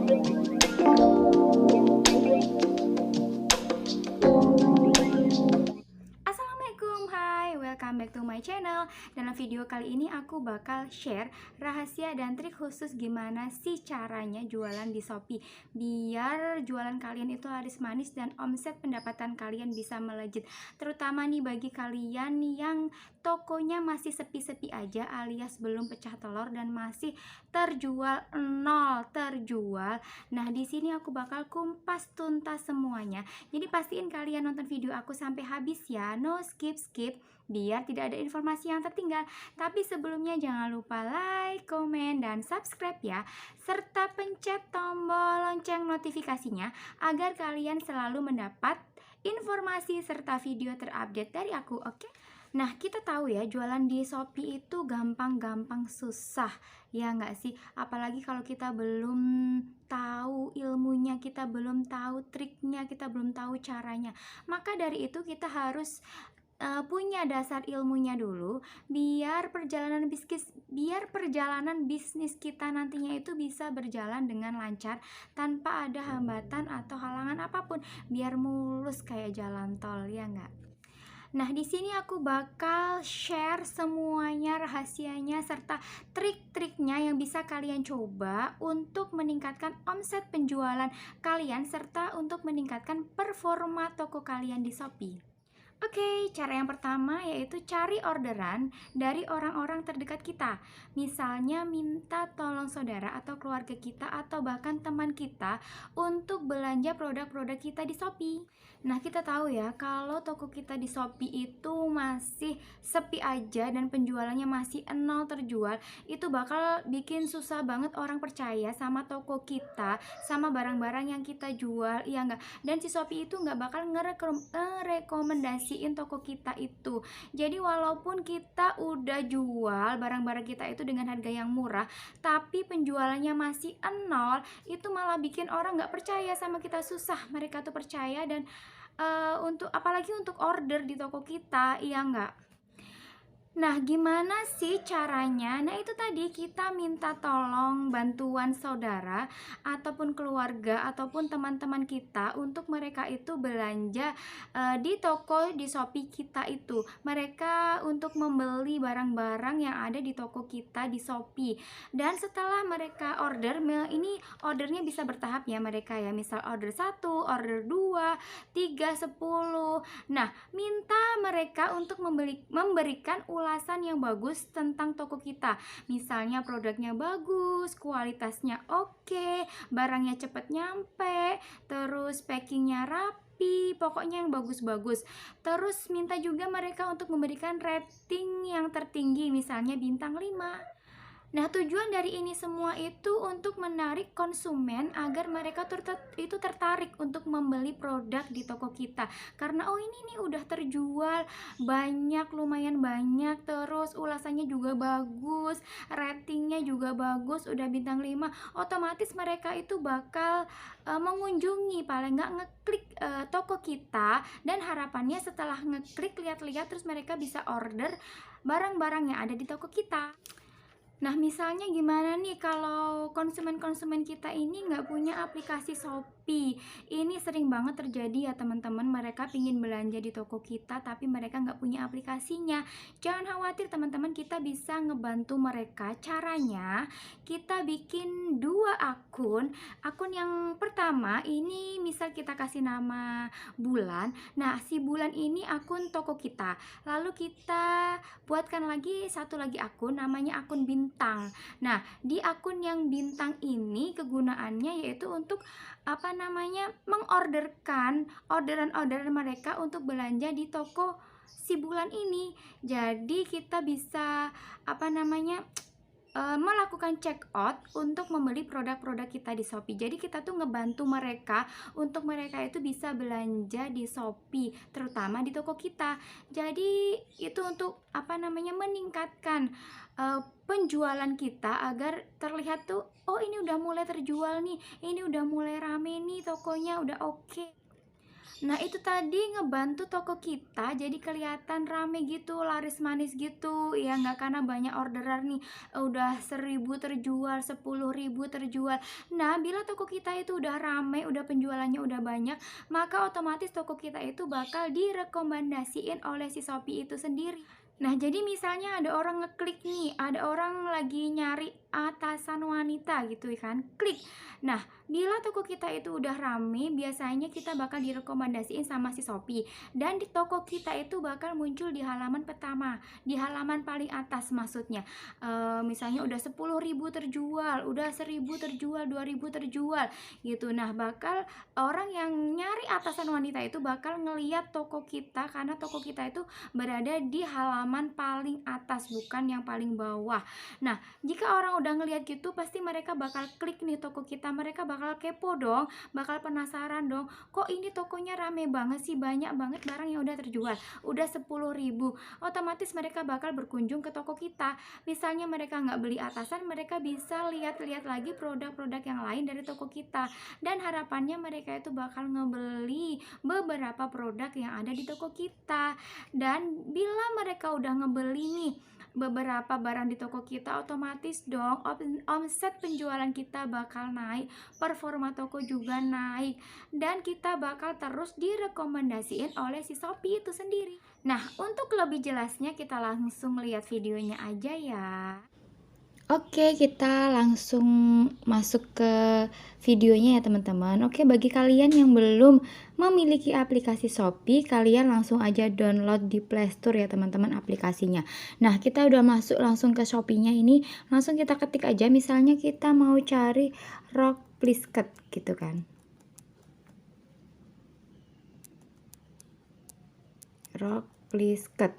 Assalamualaikum, hai, welcome back to my channel. Dalam video kali ini aku bakal share rahasia dan trik khusus gimana sih caranya jualan di Shopee biar jualan kalian itu laris manis dan omset pendapatan kalian bisa melejit. Terutama nih bagi kalian yang tokonya masih sepi-sepi aja alias belum pecah telur dan masih nol terjual. Nah, di sini aku bakal kumpas tuntas semuanya. Jadi pastiin kalian nonton video aku sampai habis ya, no skip biar tidak ada informasi yang tertinggal. Tapi sebelumnya jangan lupa like, komen, dan subscribe ya, serta pencet tombol lonceng notifikasinya agar kalian selalu mendapat informasi serta video terupdate dari aku, oke? Nah, kita tahu ya, jualan di Shopee itu gampang-gampang susah, ya nggak sih? Apalagi kalau kita belum tahu ilmunya, kita belum tahu triknya, kita belum tahu caranya. Maka dari itu kita harus punya dasar ilmunya dulu biar perjalanan bisnis kita nantinya itu bisa berjalan dengan lancar tanpa ada hambatan atau halangan apapun, biar mulus kayak jalan tol, ya nggak? Nah, di sini aku bakal share semuanya, rahasianya serta trik-triknya yang bisa kalian coba untuk meningkatkan omset penjualan kalian serta untuk meningkatkan performa toko kalian di Shopee. Oke, cara yang pertama yaitu cari orderan dari orang-orang terdekat kita. Misalnya minta tolong saudara atau keluarga kita atau bahkan teman kita untuk belanja produk-produk kita di Shopee. Nah, kita tahu ya, kalau toko kita di Shopee itu masih sepi aja dan penjualannya masih nol terjual, itu bakal bikin susah banget orang percaya sama toko kita, sama barang-barang yang kita jual, iya nggak? Dan si Shopee itu nggak bakal ngerekomendasiin toko kita itu. Jadi walaupun kita udah jual barang-barang kita itu dengan harga yang murah, tapi penjualannya masih nol, itu malah bikin orang nggak percaya sama kita, susah mereka tuh percaya dan apalagi untuk order di toko kita, iya nggak? Nah, gimana sih caranya? Nah, itu tadi kita minta tolong bantuan saudara ataupun keluarga ataupun teman-teman kita untuk mereka itu belanja di toko di Shopee kita itu. Mereka untuk membeli barang-barang yang ada di toko kita di Shopee. Dan setelah mereka order, ini ordernya bisa bertahap ya mereka ya. Misal order 1, order 2, 3, 10. Nah, minta mereka untuk memberikan ulasan yang bagus tentang toko kita. Misalnya produknya bagus, kualitasnya oke, barangnya cepet nyampe, terus packingnya rapi, pokoknya yang bagus-bagus. Terus minta juga mereka untuk memberikan rating yang tertinggi, misalnya bintang 5. Nah, tujuan dari ini semua itu untuk menarik konsumen agar mereka itu tertarik untuk membeli produk di toko kita. Karena oh ini nih udah terjual banyak, lumayan banyak, terus ulasannya juga bagus, ratingnya juga bagus, udah bintang 5, otomatis mereka itu bakal mengunjungi, paling nggak ngeklik toko kita, dan harapannya setelah ngeklik, lihat-lihat, terus mereka bisa order barang-barang yang ada di toko kita. Nah, misalnya gimana nih kalau konsumen-konsumen kita ini nggak punya aplikasi Shopee? Ini sering banget terjadi ya teman-teman, mereka pingin belanja di toko kita tapi mereka nggak punya aplikasinya. Jangan khawatir teman-teman, kita bisa ngebantu mereka. Caranya, kita bikin 2 akun. Akun yang pertama ini misal kita kasih nama Bulan. Nah, si Bulan ini akun toko kita. Lalu kita buatkan lagi satu lagi akun, namanya akun bintang. Nah, di akun yang bintang ini kegunaannya yaitu untuk mengorderkan orderan-orderan mereka untuk belanja di toko si Bulan ini. Jadi kita bisa melakukan check out untuk membeli produk-produk kita di Shopee. Jadi kita tuh ngebantu mereka untuk mereka itu bisa belanja di Shopee, terutama di toko kita. Jadi itu untuk meningkatkan penjualan kita agar terlihat tuh, oh ini udah mulai terjual nih, ini udah mulai rame nih tokonya, udah oke. Nah, itu tadi ngebantu toko kita jadi kelihatan rame gitu, laris manis gitu, ya nggak karena banyak orderan nih, udah 1.000 terjual, 10.000 terjual. Nah, bila toko kita itu udah rame, udah penjualannya udah banyak, maka otomatis toko kita itu bakal direkomendasiin oleh si Shopee itu sendiri. Nah, jadi misalnya ada orang ngeklik nih, ada orang lagi nyari atasan wanita gitu kan, klik. Nah, bila toko kita itu udah rame, biasanya kita bakal direkomendasiin sama si Shopee. Dan di toko kita itu bakal muncul di halaman pertama, di halaman paling atas maksudnya. Misalnya udah 10.000 terjual, udah 1.000 terjual, 2.000 terjual gitu. Nah, bakal orang yang nyari atasan wanita itu bakal ngeliat toko kita karena toko kita itu berada di halaman paling atas, bukan yang paling bawah. Nah, jika orang udah ngeliat gitu, pasti mereka bakal klik nih toko kita, mereka bakal kepo dong, bakal penasaran dong, kok ini tokonya rame banget sih, banyak banget barang yang udah terjual, udah 10.000. Otomatis mereka bakal berkunjung ke toko kita. Misalnya mereka nggak beli atasan, mereka bisa lihat-lihat lagi produk-produk yang lain dari toko kita. Dan harapannya mereka itu bakal ngebeli beberapa produk yang ada di toko kita. Dan bila mereka udah ngebeli nih beberapa barang di toko kita, otomatis dong omset penjualan kita bakal naik, performa toko juga naik, dan kita bakal terus direkomendasiin oleh si Shopee itu sendiri. Nah, untuk lebih jelasnya kita langsung lihat videonya aja ya. Oke, kita langsung masuk ke videonya ya teman-teman. Oke, bagi kalian yang belum memiliki aplikasi Shopee, kalian langsung aja download di Play Store ya teman-teman aplikasinya. Nah, kita udah masuk langsung ke Shopee-nya ini, langsung kita ketik aja, misalnya kita mau cari rok plisket gitu kan. Rok plisket.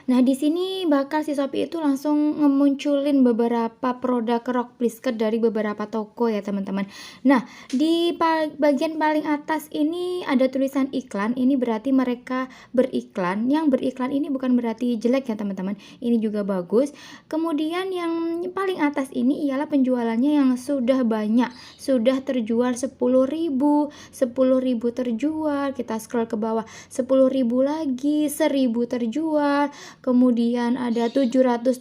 Nah, di sini bakal si Shopee itu langsung ngemunculin beberapa produk rok plisket dari beberapa toko ya, teman-teman. Nah, di bagian paling atas ini ada tulisan iklan. Ini berarti mereka beriklan. Yang beriklan ini bukan berarti jelek ya, teman-teman. Ini juga bagus. Kemudian yang paling atas ini ialah penjualannya yang sudah banyak, sudah terjual 10.000, 10.000 terjual. Kita scroll ke bawah, 10.000 lagi, 1.000 terjual. Kemudian ada 779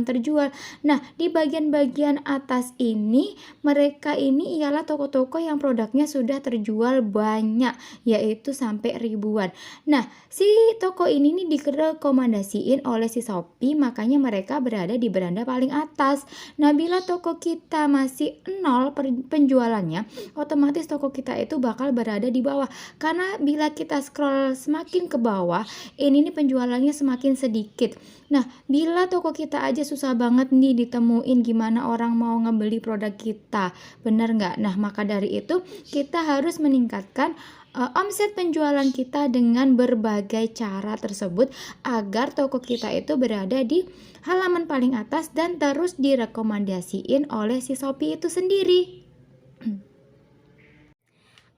terjual. Nah, di bagian-bagian atas ini, mereka ini ialah toko-toko yang produknya sudah terjual banyak, yaitu sampai ribuan. Nah, si toko ini nih direkomendasiin oleh si Shopee, makanya mereka berada di beranda paling atas. Nah, bila toko kita masih nol penjualannya, otomatis toko kita itu bakal berada di bawah. Karena bila kita scroll semakin ke bawah, ini nih penjualannya semakin sedikit. Nah, bila toko kita aja susah banget nih ditemuin, gimana orang mau ngebeli produk kita, bener nggak? Nah, maka dari itu kita harus meningkatkan omset penjualan kita dengan berbagai cara tersebut agar toko kita itu berada di halaman paling atas dan terus direkomendasiin oleh si Shopee itu sendiri.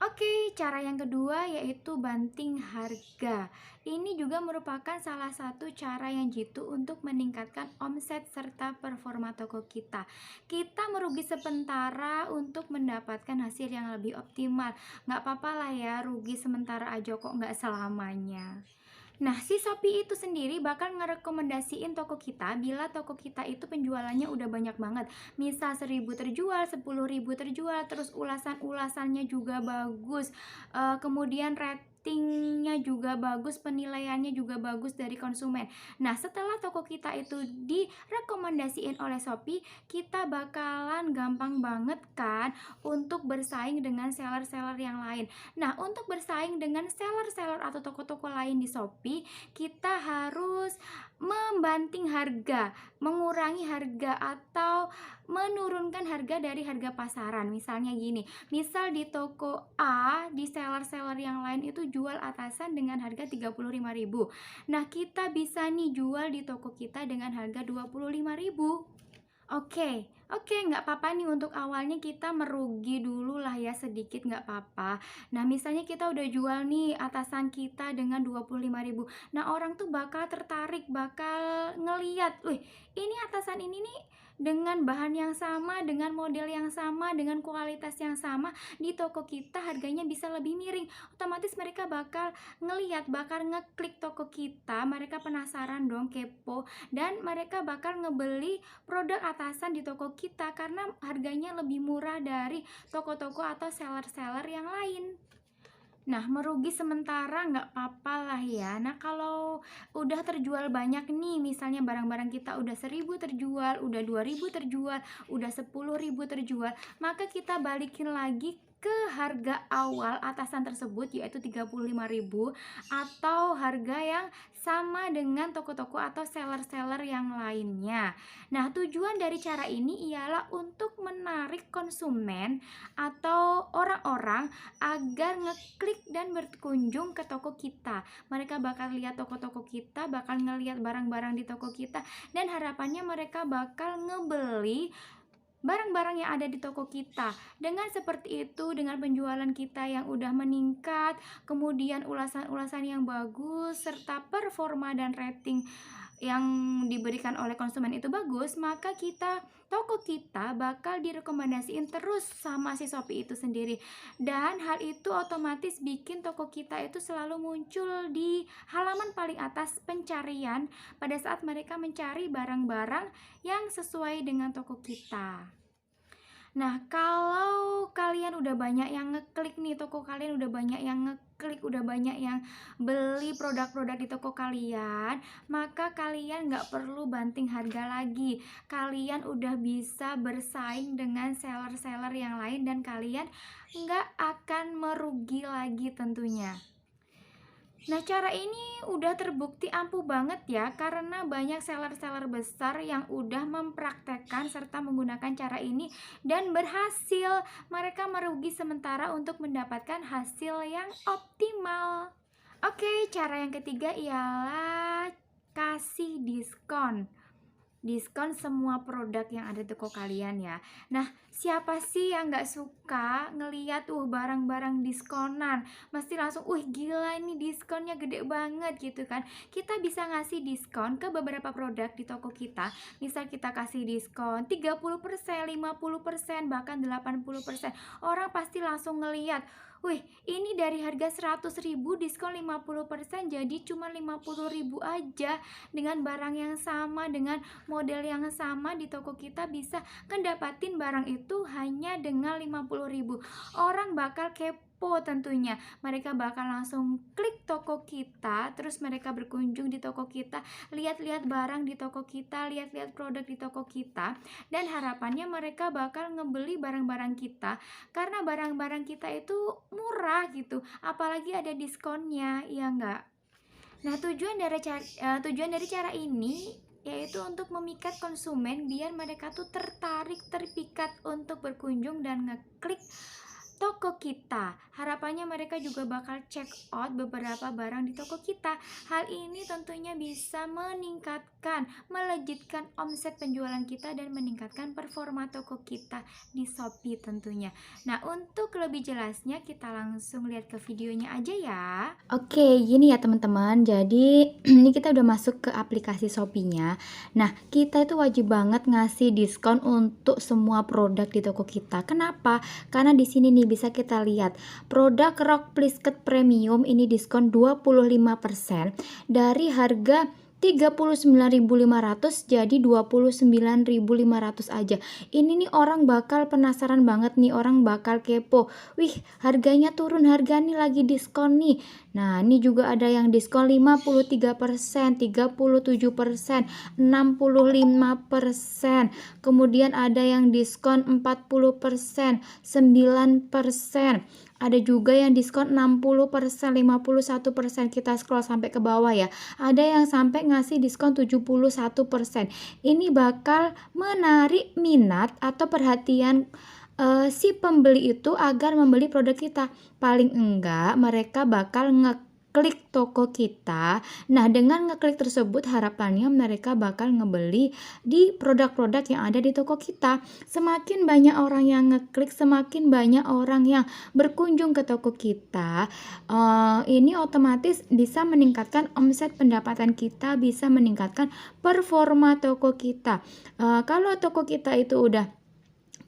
Oke, cara yang kedua yaitu banting harga. Ini juga merupakan salah satu cara yang jitu untuk meningkatkan omset serta performa toko kita. Kita merugi sementara untuk mendapatkan hasil yang lebih optimal. Nggak apa-apa lah ya, rugi sementara aja kok, nggak selamanya. Nah, si Shopee itu sendiri bakal ngerekomendasiin toko kita bila toko kita itu penjualannya udah banyak banget. Misal 1.000 terjual, 10.000 terjual, terus ulasan-ulasannya juga bagus. Kemudian ratingnya juga bagus, penilaiannya juga bagus dari konsumen. Nah, setelah toko kita itu direkomendasiin oleh Shopee, kita bakalan gampang banget kan untuk bersaing dengan seller-seller yang lain. Nah, untuk bersaing dengan seller-seller atau toko-toko lain di Shopee, kita harus membanting harga, mengurangi harga atau menurunkan harga dari harga pasaran. Misalnya gini, misal di toko A, di seller-seller yang lain itu jual atasan dengan harga 35.000. Nah, kita bisa nih jual di toko kita dengan harga 25.000. Oke, nggak apa-apa nih untuk awalnya kita merugi dulu lah ya sedikit, nggak apa-apa. Nah, misalnya kita udah jual nih atasan kita dengan 25.000. Nah, orang tuh bakal tertarik, bakal ngeliat, wih, ini atasan ini nih dengan bahan yang sama, dengan model yang sama, dengan kualitas yang sama di toko kita harganya bisa lebih miring. Otomatis mereka bakal ngeliat, bakal ngeklik toko kita, mereka penasaran dong, kepo, dan mereka bakal ngebeli produk atasan di toko kita karena harganya lebih murah dari toko-toko atau seller-seller yang lain. Nah, merugi sementara nggak apa-apa lah ya. Nah, kalau udah terjual banyak nih, misalnya barang-barang kita udah 1.000 terjual, udah 2.000 terjual, udah 10.000 terjual, maka kita balikin lagi ke harga awal atasan tersebut, yaitu 35.000, atau harga yang sama dengan toko-toko atau seller-seller yang lainnya. Nah, tujuan dari cara ini ialah untuk menarik konsumen atau orang-orang agar ngeklik dan berkunjung ke toko kita. Mereka bakal lihat toko-toko kita, bakal ngelihat barang-barang di toko kita, dan harapannya mereka bakal ngebeli barang-barang yang ada di toko kita. Dengan seperti itu, dengan penjualan kita yang udah meningkat, kemudian ulasan-ulasan yang bagus, serta performa dan rating yang diberikan oleh konsumen itu bagus, maka toko kita bakal direkomendasiin terus sama si Shopee itu sendiri. Dan hal itu otomatis bikin toko kita itu selalu muncul di halaman paling atas pencarian pada saat mereka mencari barang-barang yang sesuai dengan toko kita. Nah, kalau kalian udah banyak yang ngeklik nih, toko kalian udah banyak yang ngeklik, udah banyak yang beli produk-produk di toko kalian, maka kalian nggak perlu banting harga lagi. Kalian udah bisa bersaing dengan seller-seller yang lain dan kalian nggak akan merugi lagi tentunya. Nah, cara ini udah terbukti ampuh banget ya, karena banyak seller-seller besar yang udah mempraktekkan serta menggunakan cara ini dan berhasil. Mereka merugi sementara untuk mendapatkan hasil yang optimal. Oke, cara yang ketiga ialah kasih diskon. Diskon semua produk yang ada di toko kalian ya. Nah, siapa sih yang nggak suka ngeliat barang-barang diskonan? Mesti langsung, gila ini diskonnya gede banget gitu kan. Kita bisa ngasih diskon ke beberapa produk di toko kita. Misal kita kasih diskon 30%, 50%, bahkan 80%. Orang pasti langsung ngeliat, ini dari harga 100.000 diskon 50% jadi cuma 50.000 aja. Dengan barang yang sama, dengan model yang sama di toko kita bisa ngedapatin barang itu hanya dengan 50.000. Orang bakal kepo tentunya. Mereka bakal langsung klik toko kita, terus mereka berkunjung di toko kita, lihat-lihat barang di toko kita, lihat-lihat produk di toko kita, dan harapannya mereka bakal ngebeli barang-barang kita karena barang-barang kita itu murah gitu, apalagi ada diskonnya, ya enggak? Nah, tujuan dari cara ini yaitu untuk memikat konsumen biar mereka tuh tertarik, terpikat untuk berkunjung dan ngeklik toko kita. Harapannya mereka juga bakal check out beberapa barang di toko kita. Hal ini tentunya bisa meningkatkan, melejitkan omset penjualan kita dan meningkatkan performa toko kita di Shopee tentunya. Nah, untuk lebih jelasnya kita langsung lihat ke videonya aja ya. Oke, gini ya teman-teman. Jadi ini kita udah masuk ke aplikasi Shopee-nya. Nah, kita itu wajib banget ngasih diskon untuk semua produk di toko kita. Kenapa? Karena di sini nih bisa kita lihat produk Rock Plisket Premium ini diskon 25% dari harga 39.500 jadi 29.500 aja. Ini nih orang bakal penasaran banget nih, orang bakal kepo. Harganya turun, harga nih lagi diskon nih. Nah, ini juga ada yang diskon 53%, 37%, 65%. Kemudian ada yang diskon 40%, 9%. Ada juga yang diskon 60%, 51%. Kita scroll sampai ke bawah ya. Ada yang sampai ngasih diskon 71%. Ini bakal menarik minat atau perhatian si pembeli itu agar membeli produk kita. Paling enggak mereka bakal ngeklik ngeklik toko kita. Nah, dengan ngeklik tersebut harapannya mereka bakal ngebeli di produk-produk yang ada di toko kita. Semakin banyak orang yang ngeklik, semakin banyak orang yang berkunjung ke toko kita, ini otomatis bisa meningkatkan omset pendapatan kita, bisa meningkatkan performa toko kita. Kalau toko kita itu udah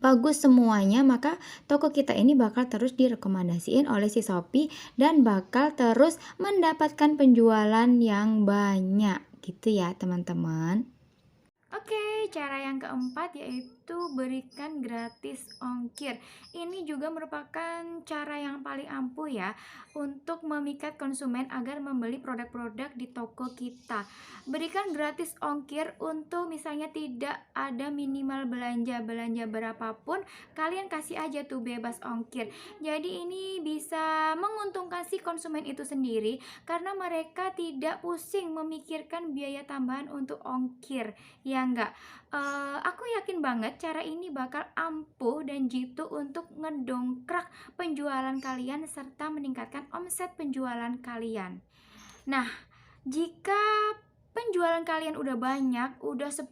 bagus semuanya, maka toko kita ini bakal terus direkomendasiin oleh si Shopee dan bakal terus mendapatkan penjualan yang banyak gitu ya teman-teman. Oke, cara yang keempat yaitu berikan gratis ongkir. Ini juga merupakan cara yang paling ampuh ya untuk memikat konsumen agar membeli produk-produk di toko kita. Berikan gratis ongkir untuk misalnya tidak ada minimal belanja berapapun, kalian kasih aja tuh bebas ongkir. Jadi ini bisa menguntungkan si konsumen itu sendiri karena mereka tidak pusing memikirkan biaya tambahan untuk ongkir. Ya enggak? Aku yakin banget cara ini bakal ampuh dan jitu untuk ngedongkrak penjualan kalian serta meningkatkan omset penjualan kalian. Nah, jika penjualan kalian udah banyak, udah 10.000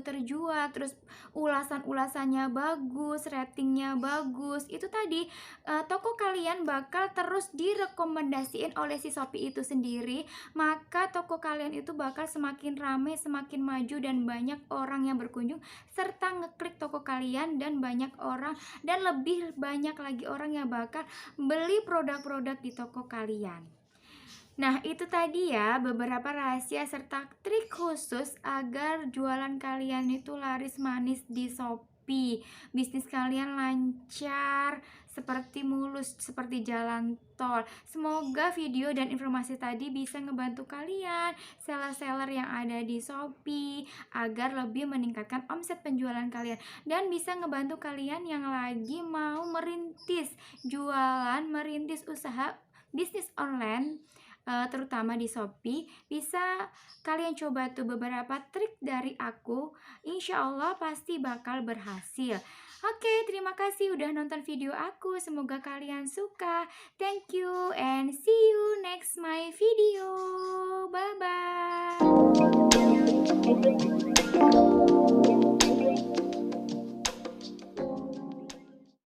terjual, terus ulasan-ulasannya bagus, ratingnya bagus, itu tadi toko kalian bakal terus direkomendasiin oleh si Shopee itu sendiri, maka toko kalian itu bakal semakin ramai, semakin maju dan banyak orang yang berkunjung serta ngeklik toko kalian dan banyak orang dan lebih banyak lagi orang yang bakal beli produk-produk di toko kalian. Nah, itu tadi ya beberapa rahasia serta trik khusus agar jualan kalian itu laris manis di Shopee. Bisnis kalian lancar, seperti mulus, seperti jalan tol. Semoga video dan informasi tadi bisa ngebantu kalian, seller-seller yang ada di Shopee, agar lebih meningkatkan omset penjualan kalian. Dan bisa ngebantu kalian yang lagi mau merintis jualan, merintis usaha bisnis online, terutama di Shopee. Bisa kalian coba tuh beberapa trik dari aku, insya Allah pasti bakal berhasil. Oke, terima kasih udah nonton video aku, semoga kalian suka. Thank you and see you next my video. Bye bye.